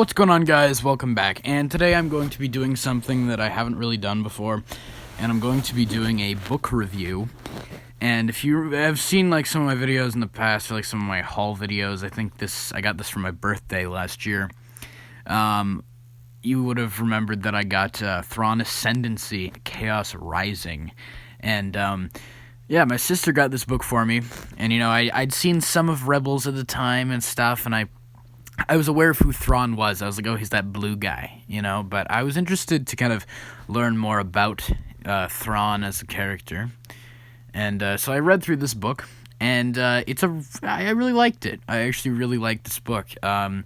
What's going on, guys? Welcome back, and today I'm going to be doing something that I haven't really done before, and I'm going to be doing a book review. And if you have seen like some of my videos in the past, or like some of my haul videos, I got this for my birthday last year. You would have remembered that I got Thrawn Ascendency, Chaos Rising, and yeah, my sister got this book for me, and I'd seen some of Rebels at the time and stuff, and I was aware of who Thrawn was. I was like, oh, he's that blue guy, but I was interested to kind of learn more about Thrawn as a character. And so I read through this book, and I really liked it. I actually really liked this book. I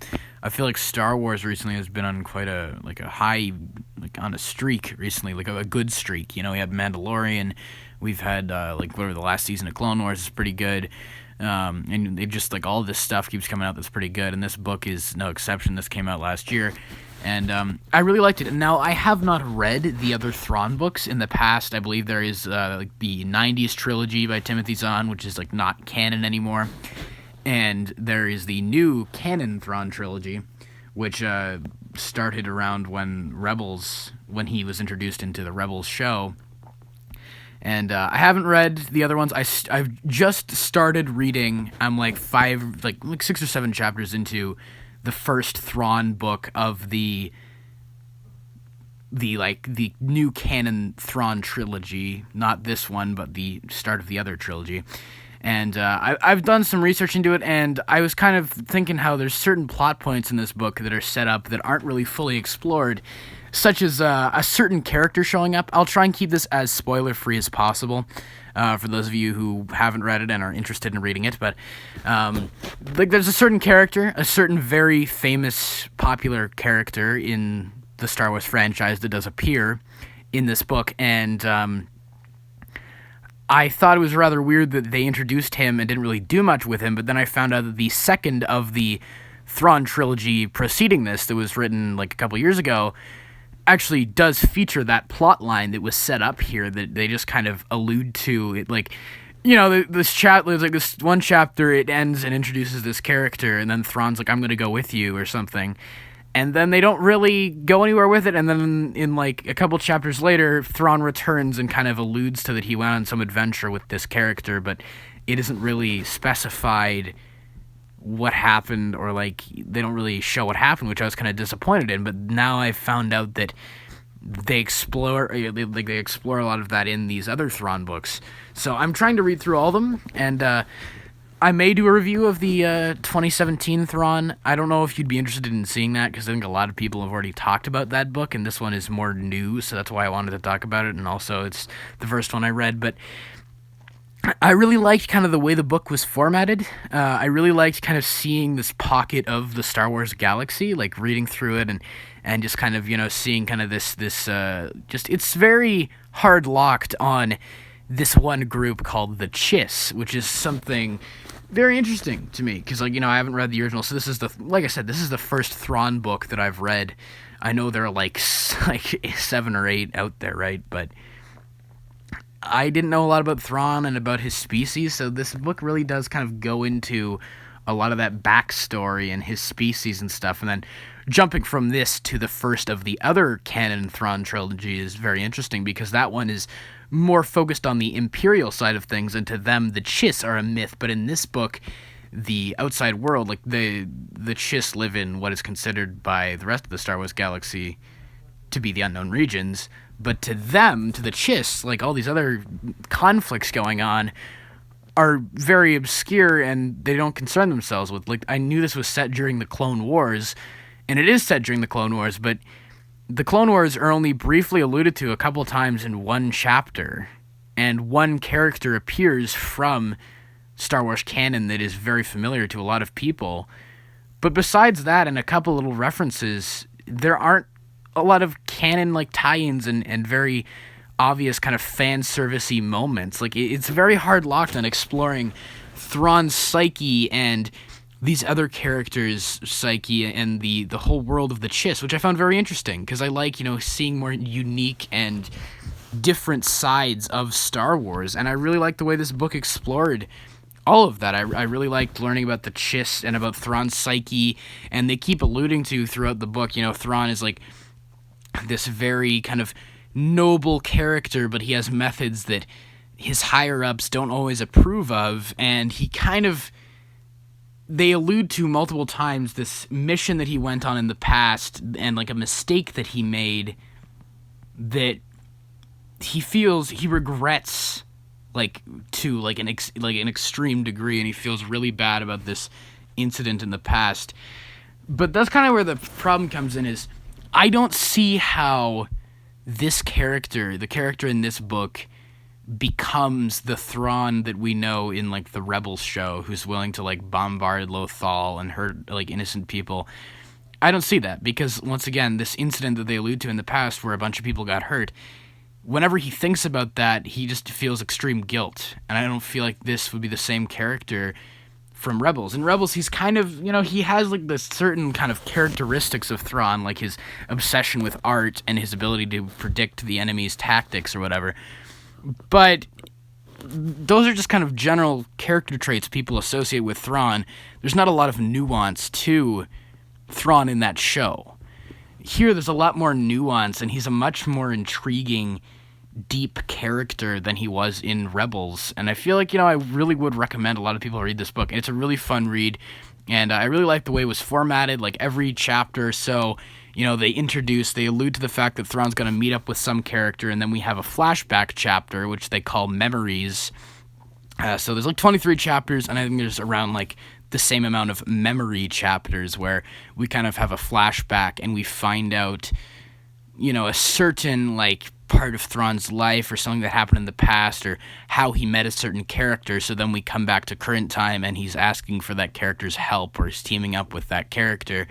feel like Star Wars recently has been on quite a high, on a streak recently, like a good streak. We had Mandalorian, we've had whatever the last season of Clone Wars is pretty good. And it just all this stuff keeps coming out that's pretty good, and this book is no exception. This came out last year, and I really liked it. And now I have not read the other Thrawn books in the past. I believe there is the 90s trilogy by Timothy Zahn, which is not canon anymore, and there is the new canon Thrawn trilogy, which started around when he was introduced into the Rebels show. And I haven't read the other ones. I've just started reading. I'm 6 or 7 chapters into the first Thrawn book of the new canon Thrawn trilogy. Not this one, but the start of the other trilogy. And I've done some research into it, and I was kind of thinking how there's certain plot points in this book that are set up that aren't really fully explored, such as a certain character showing up. I'll try and keep this as spoiler-free as possible for those of you who haven't read it and are interested in reading it. But there's a certain character, a certain very famous, popular character in the Star Wars franchise that does appear in this book, and I thought it was rather weird that they introduced him and didn't really do much with him, but then I found out that the second of the Thrawn trilogy preceding this, that was written a couple years ago, actually does feature that plot line that was set up here that they just kind of allude to. It this one chapter, it ends and introduces this character, and then Thrawn's like, I'm gonna go with you or something. And then they don't really go anywhere with it, and then in a couple chapters later, Thrawn returns and kind of alludes to that he went on some adventure with this character, but it isn't really specified what happened, or they don't really show what happened, which I was kind of disappointed in. But now I found out that they explore a lot of that in these other Thrawn books. So I'm trying to read through all of them, and I may do a review of the 2017 Thrawn. I don't know if you'd be interested in seeing that, because I think a lot of people have already talked about that book, and this one is more new, so that's why I wanted to talk about it, and also it's the first one I read. But I really liked kind of the way the book was formatted. I really liked kind of seeing this pocket of the Star Wars galaxy, reading through it, and just kind of, seeing kind of this it's very hard locked on this one group called the Chiss, which is something very interesting to me, because I haven't read the original, so this is this is the first Thrawn book that I've read. I know there are 7 or 8 out there, right? But I didn't know a lot about Thrawn and about his species, so this book really does kind of go into a lot of that backstory and his species and stuff, and then jumping from this to the first of the other canon Thrawn trilogy is very interesting, because that one is more focused on the Imperial side of things, and to them the Chiss are a myth. But in this book, the outside world, the Chiss live in what is considered by the rest of the Star Wars galaxy to be the unknown regions, but to them, to the Chiss, all these other conflicts going on are very obscure, and they don't concern themselves with, I knew this was set during the Clone Wars, and it is set during the Clone Wars, but the Clone Wars are only briefly alluded to a couple times in one chapter, and one character appears from Star Wars canon that is very familiar to a lot of people. But besides that, and a couple little references, there aren't a lot of canon tie-ins and very obvious kind of fan servicey moments. It's very hard locked on exploring Thrawn's psyche and these other characters' psyche and the whole world of the Chiss, which I found very interesting, because I like, seeing more unique and different sides of Star Wars, and I really like the way this book explored all of that. I really liked learning about the Chiss and about Thrawn's psyche, and they keep alluding to throughout the book, Thrawn is like this very kind of noble character, but he has methods that his higher-ups don't always approve of, and they allude to multiple times this mission that he went on in the past, and like a mistake that he made that he regrets, like to like an extreme degree, and he feels really bad about this incident in the past. But that's kind of where the problem comes in, is I don't see how this character, the character in this book, becomes the Thrawn that we know in like the Rebels show, who's willing to like bombard Lothal and hurt like innocent people. I don't see that, because once again, this incident that they allude to in the past where a bunch of people got hurt, whenever he thinks about that, he just feels extreme guilt. And I don't feel like this would be the same character from Rebels. In Rebels, he's kind of, he has like this certain kind of characteristics of Thrawn, like his obsession with art and his ability to predict the enemy's tactics or whatever. But those are just kind of general character traits people associate with Thrawn. There's not a lot of nuance to Thrawn in that show. Here, there's a lot more nuance, and he's a much more intriguing, deep character than he was in Rebels. And I feel like, I really would recommend a lot of people read this book. And it's a really fun read, and I really like the way it was formatted. Like, every chapter or so, they allude to the fact that Thrawn's going to meet up with some character, and then we have a flashback chapter, which they call Memories. So there's like 23 chapters, and I think there's around like the same amount of memory chapters where we kind of have a flashback and we find out, a certain like part of Thrawn's life or something that happened in the past, or how he met a certain character. So then we come back to current time and he's asking for that character's help, or he's teaming up with that character.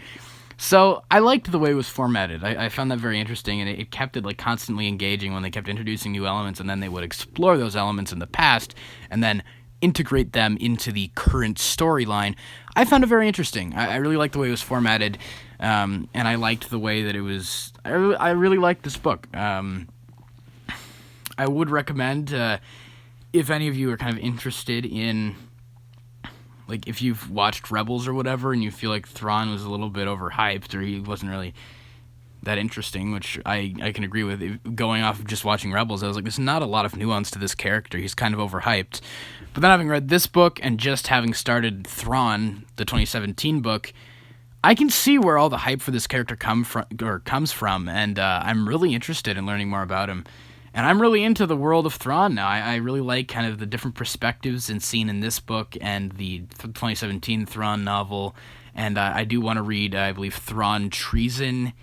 So I liked the way it was formatted. I found that very interesting, and it kept it like constantly engaging when they kept introducing new elements, and then they would explore those elements in the past and then integrate them into the current storyline. I found it very interesting. I really liked the way it was formatted, and I liked the way that it was. I really liked this book. I would recommend, if any of you are kind of interested in, like, if you've watched Rebels or whatever and you feel like Thrawn was a little bit overhyped, or he wasn't really that interesting, which I can agree with. Going off of just watching Rebels, I was like, there's not a lot of nuance to this character. He's kind of overhyped. But then having read this book and just having started Thrawn, the 2017 book, I can see where all the hype for this character comes from, and I'm really interested in learning more about him. And I'm really into the world of Thrawn now. I really like kind of the different perspectives and seen in this book and the 2017 Thrawn novel. And I do want to read, I believe, Thrawn Treason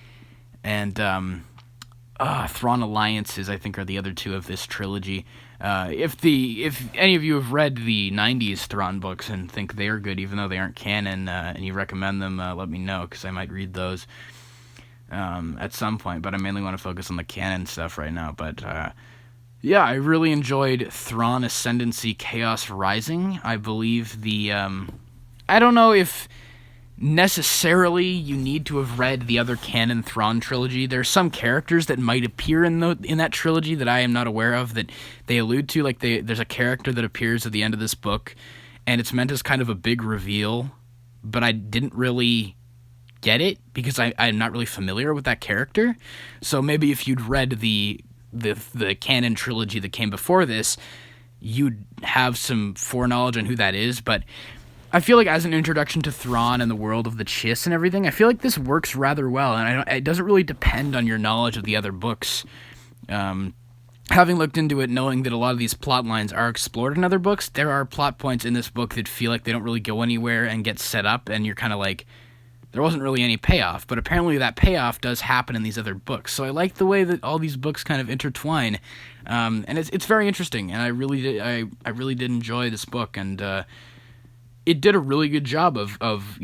and Thrawn Alliances, I think, are the other two of this trilogy. If any of you have read the 90s Thrawn books and think they are good, even though they aren't canon, and you recommend them, let me know, because I might read those at some point, but I mainly want to focus on the canon stuff right now. But yeah, I really enjoyed Thrawn Ascendency Chaos Rising. I believe I don't know if necessarily you need to have read the other canon Thrawn trilogy. There are some characters that might appear in that trilogy that I am not aware of that they allude to. Like there's a character that appears at the end of this book, and it's meant as kind of a big reveal, but I didn't really get it because I'm not really familiar with that character. So maybe if you'd read the canon trilogy that came before this, you'd have some foreknowledge on who that is. But I feel like as an introduction to Thrawn and the world of the Chiss and everything, I feel like this works rather well, and it doesn't really depend on your knowledge of the other books. Having looked into it, knowing that a lot of these plot lines are explored in other books, there are plot points in this book that feel like they don't really go anywhere and get set up, and you're kind of like, there wasn't really any payoff, but apparently that payoff does happen in these other books. So I like the way that all these books kind of intertwine, and it's very interesting. And I really did enjoy this book, and it did a really good job of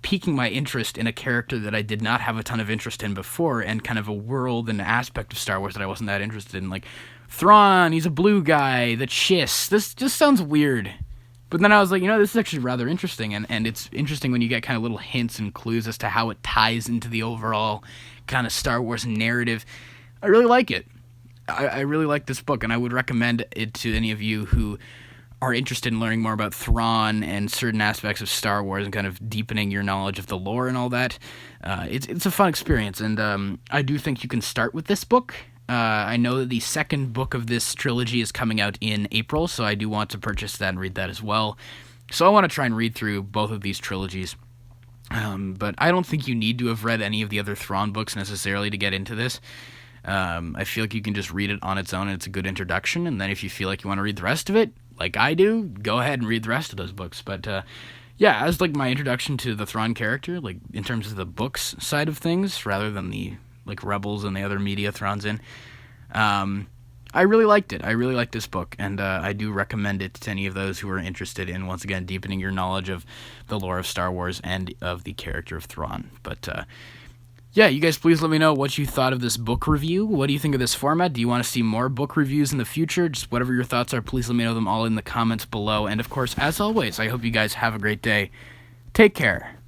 piquing my interest in a character that I did not have a ton of interest in before, and kind of a world and aspect of Star Wars that I wasn't that interested in. Like Thrawn, he's a blue guy. The Chiss, this just sounds weird. But then I was like, this is actually rather interesting, and it's interesting when you get kind of little hints and clues as to how it ties into the overall kind of Star Wars narrative. I really like it. I really like this book, and I would recommend it to any of you who are interested in learning more about Thrawn and certain aspects of Star Wars and kind of deepening your knowledge of the lore and all that, it's a fun experience. And I do think you can start with this book. I know that the second book of this trilogy is coming out in April, so I do want to purchase that and read that as well. So I want to try and read through both of these trilogies. But I don't think you need to have read any of the other Thrawn books necessarily to get into this. I feel like you can just read it on its own, and it's a good introduction. And then if you feel like you want to read the rest of it, like I do, go ahead and read the rest of those books. But yeah, as like my introduction to the Thrawn character, like in terms of the books side of things, rather than the like Rebels and the other media Thrawn's in, I really liked it. I really liked this book, and I do recommend it to any of those who are interested in, once again, deepening your knowledge of the lore of Star Wars and of the character of Thrawn. But yeah, you guys please let me know what you thought of this book review. What do you think of this format? Do you want to see more book reviews in the future? Just whatever your thoughts are, please let me know them all in the comments below. And of course, as always, I hope you guys have a great day. Take care.